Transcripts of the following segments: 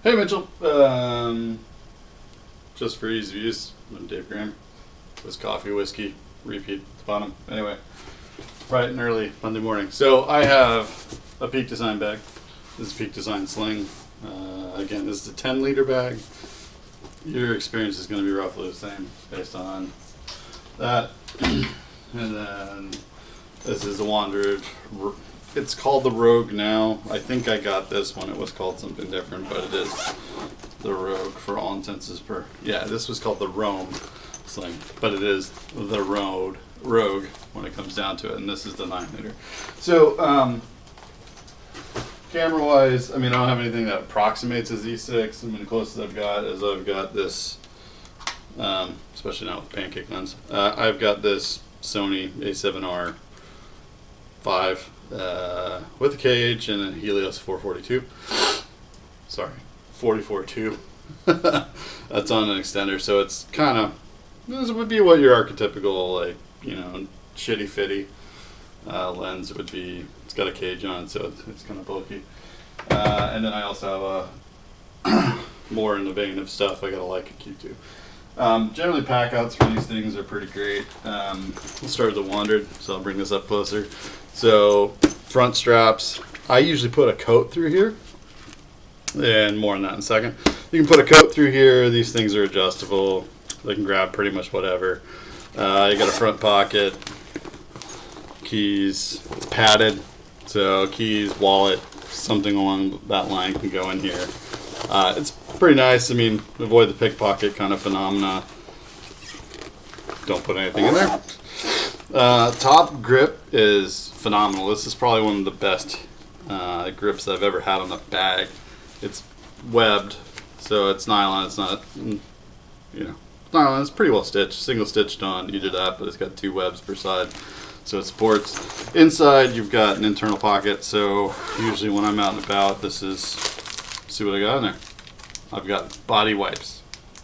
Hey Mitchell, just for ease of use, I'm Dave Graham. This coffee, whiskey, repeat at the bottom. Anyway, bright and early Monday morning. So I have a Peak Design bag. This is Peak Design Sling. Again, this is a 10-liter bag. Your experience is going to be roughly the same based on that. And then this is a Wandrd. It's called the Rogue now. I think I got this when it was called something different, but it is the Rogue for all intents and purposes. Yeah, this was called the Rome Sling, but it is the Rogue when it comes down to it, and this is the 9-liter. So, camera-wise, I mean, I don't have anything that approximates a Z6. I mean, the closest I've got is I've got this, especially now with pancake lens, I've got this Sony A7R 5 with a cage and a Helios 442. Sorry, 44.2. That's on an extender, so it's kind of, this would be what your archetypical, like, you know, shitty fitty lens would be. It's got a cage on it, so it's kind of bulky. And then I also have a more in the vein of stuff. I got a Leica Q2. Generally, pack outs for these things are pretty great. We'll start with the Wandrd, so I'll bring this up closer. So, front straps. I usually put a coat through here, and more on that in a second. You can put a coat through here. These things are adjustable. They can grab pretty much whatever. You got a front pocket, keys. It's padded, so keys, wallet, something along that line can go in here. It's pretty nice. I mean, avoid the pickpocket kind of phenomena. Don't put anything in there. Top grip is phenomenal. This is probably one of the best grips that I've ever had on a bag. It's webbed, so it's nylon. It's not, you know, nylon. It's pretty well stitched. Single stitched on either that, but it's got 2 webs per side, so it supports. Inside, you've got an internal pocket. So usually when I'm out and about, this is, see what I got in there. I've got body wipes.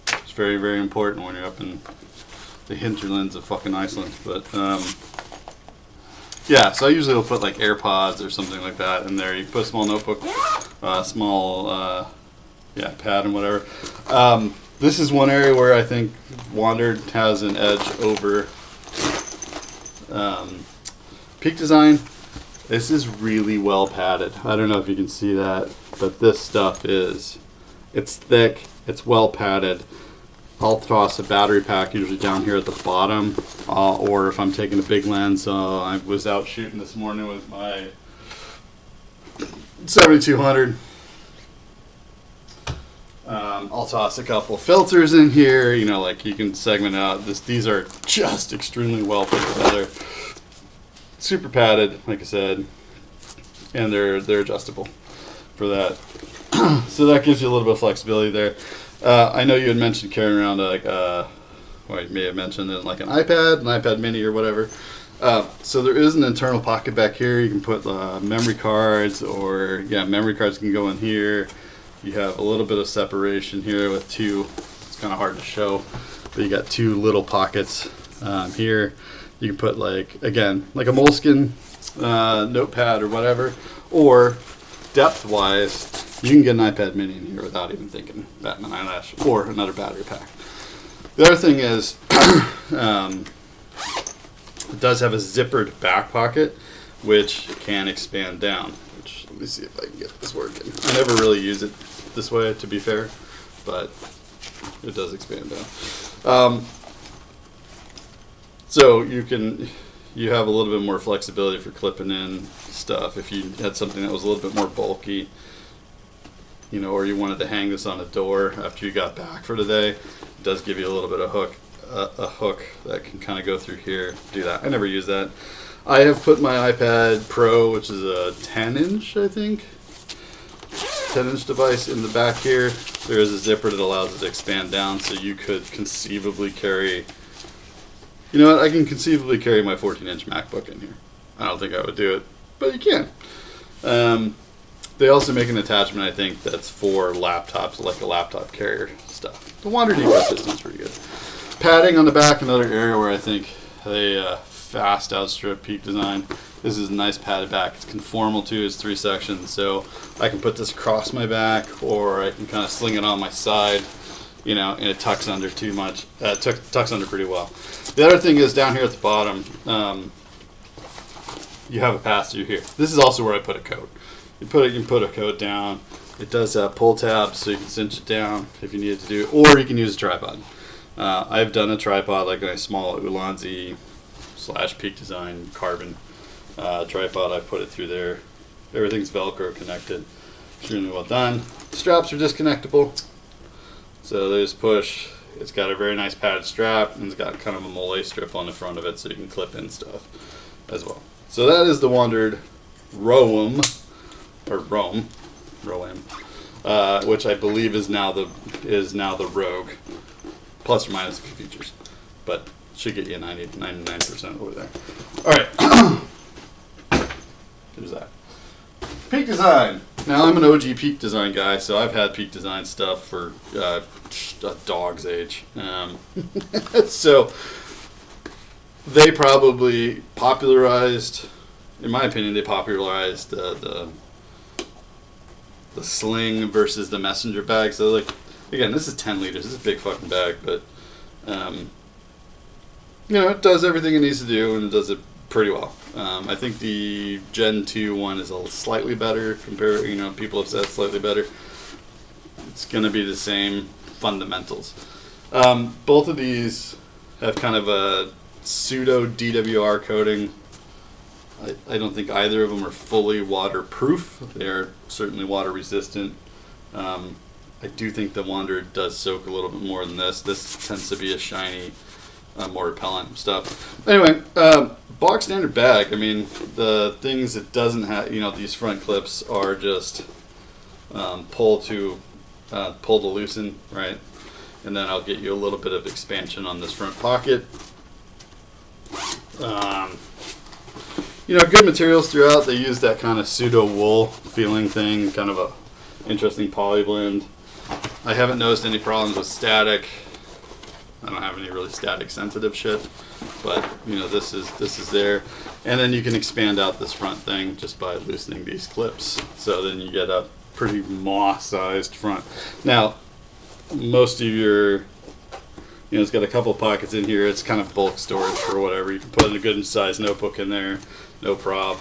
It's very, very important when you're up in the hinterlands of fucking Iceland. But yeah, so I usually will put like AirPods or something like that in there. You put a small notebook, small pad and whatever. This is one area where I think Wandrd has an edge over Peak Design. This is really well padded. I don't know if you can see that, but this stuff is, it's thick, it's well padded. I'll toss a battery pack usually down here at the bottom, or if I'm taking a big lens, I was out shooting this morning with my 7200. I'll toss a couple filters in here, you know, like you can segment out. These are just extremely well put together. Super padded, like I said, and they're adjustable for that. So that gives you a little bit of flexibility there. I know you had mentioned carrying around or you may have mentioned it, like an iPad mini or whatever. So there is an internal pocket back here. You can put memory cards, or memory cards can go in here. You have a little bit of separation here with 2. It's kind of hard to show, but you got 2 little pockets here. You can put like a moleskin notepad or whatever, or depth-wise, you can get an iPad mini in here without even thinking batting an eyelash, or another battery pack. The other thing is, it does have a zippered back pocket, which can expand down. Which, let me see if I can get this working. I never really use it this way, to be fair, but it does expand down. So you have a little bit more flexibility for clipping in stuff. If you had something that was a little bit more bulky, you know, or you wanted to hang this on a door after you got back for the day, it does give you a little bit of a hook that can kind of go through here. Do that. I never use that. I have put my iPad Pro, which is a 10-inch, I think, 10-inch device in the back here. There is a zipper that allows it to expand down, so you could conceivably carry. You know what? I can conceivably carry my 14-inch MacBook in here. I don't think I would do it, but you can. They also make an attachment, I think, that's for laptops, like a laptop carrier stuff. The Wandrd ecosystem is pretty good. Padding on the back, another area where I think they fast outstrip Peak Design. This is a nice padded back. It's conformal to its 3 sections, so I can put this across my back, or I can kind of sling it on my side, you know, and it tucks under too much. Tucks under pretty well. The other thing is down here at the bottom, you have a pass-through here. This is also where I put a coat. You can put a coat down. It does have pull tabs, so you can cinch it down if you need to do, or you can use a tripod. I've done a tripod, like a small Ulanzi / Peak Design carbon tripod. I put it through there. Everything's Velcro connected. Extremely well done. Straps are disconnectable, so they just push. It's got a very nice padded strap, and it's got kind of a mole strip on the front of it, so you can clip in stuff as well. So that is the Wandrd Roam, which I believe is now the Rogue, plus or minus a few features, but should get you 99% over there. All right, there's that. Peak Design. Now I'm an OG Peak Design guy, so I've had Peak Design stuff for a dog's age. So they probably popularized, in my opinion, the Sling versus the messenger bag. So, like, again, this is 10 liters. This is a big fucking bag, but you know, it does everything it needs to do, and it does it pretty well. I think the Gen 2 one is a slightly better compared. You know, people have said slightly better. It's going to be the same fundamentals. Both of these have kind of a pseudo DWR coating. I don't think either of them are fully waterproof. They are certainly water resistant. I do think the Wandrd does soak a little bit more than this. This tends to be a shiny, more repellent stuff. Anyway, box standard bag. I mean, the things it doesn't have, you know, these front clips are just pull to loosen, right? And then I'll get you a little bit of expansion on this front pocket. You know, good materials throughout. They use that kind of pseudo wool feeling thing, kind of a interesting poly blend. I haven't noticed any problems with static. I don't have any really static sensitive shit, but you know, this is there. And then you can expand out this front thing just by loosening these clips. So then you get a pretty moss-sized front. Now, most of your, you know, it's got a couple pockets in here. It's kind of bulk storage or whatever. You can put a good sized notebook in there, no prob.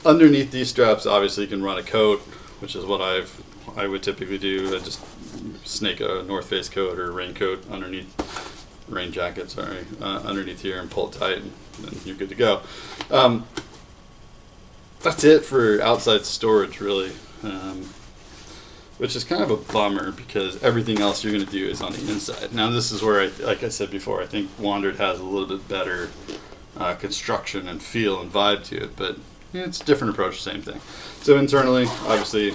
Underneath these straps, obviously, you can run a coat, which is what I would typically do. I just snake a North Face coat or a raincoat underneath, rain jacket, sorry, underneath here and pull it tight, and then you're good to go. That's it for outside storage, really. Which is kind of a bummer because everything else you're going to do is on the inside. Now, this is where, like I said before, I think Wandrd has a little bit better construction and feel and vibe to it, but yeah, it's a different approach, same thing. So internally, obviously,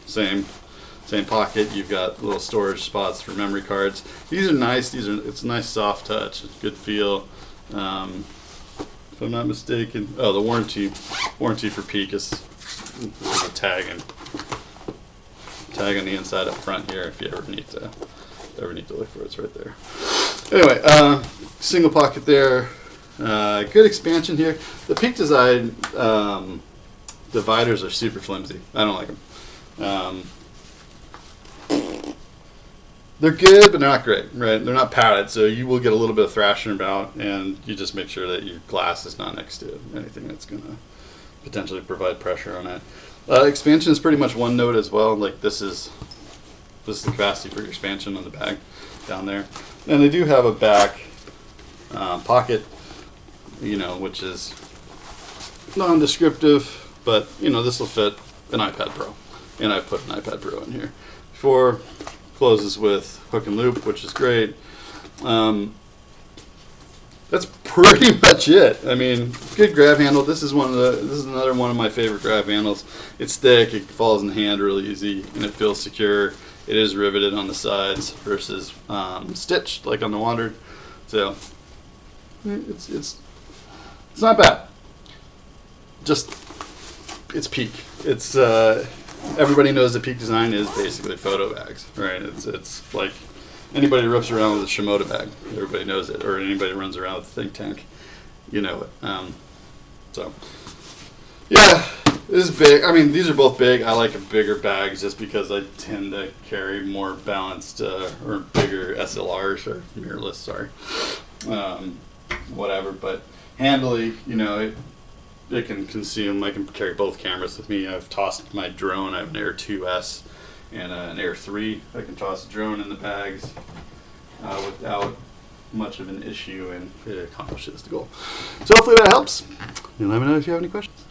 same pocket. You've got little storage spots for memory cards. These are nice. It's a nice soft touch, good feel. If I'm not mistaken, the warranty for Peak is a tag on the inside up front here if you ever need to look for it. It's right there. Anyway, single pocket there. Good expansion here. The Peak Design dividers are super flimsy. I don't like them. They're good, but they're not great, right? They're not padded, so you will get a little bit of thrashing about, and you just make sure that your glass is not next to anything that's going to potentially provide pressure on it. Expansion is pretty much one note as well. Like this is the capacity for your expansion on the bag down there. And they do have a back pocket, you know, which is non-descriptive, but you know, this will fit an iPad Pro, and I've put an iPad Pro in here. Before, closes with hook and loop, which is great. That's pretty much it. I mean, good grab handle. This is another one of my favorite grab handles. It's thick, it falls in the hand really easy, and it feels secure. It is riveted on the sides versus stitched like on the Wandrd. So it's not bad. Just it's Peak. It's everybody knows that Peak Design is basically photo bags, right? It's like anybody who rips around with a Shimoda bag, everybody knows it, or anybody who runs around with a think tank, you know it. So, yeah, this is big. I mean, these are both big. I like a bigger bags just because I tend to carry more balanced or bigger SLRs or mirrorless. Sorry, whatever. But handily, you know, it can consume. I can carry both cameras with me. I've tossed my drone. I have an Air 2S and an Air 3. I can toss the drone in the bags without much of an issue, and it accomplishes the goal. So hopefully that helps. And let me know if you have any questions.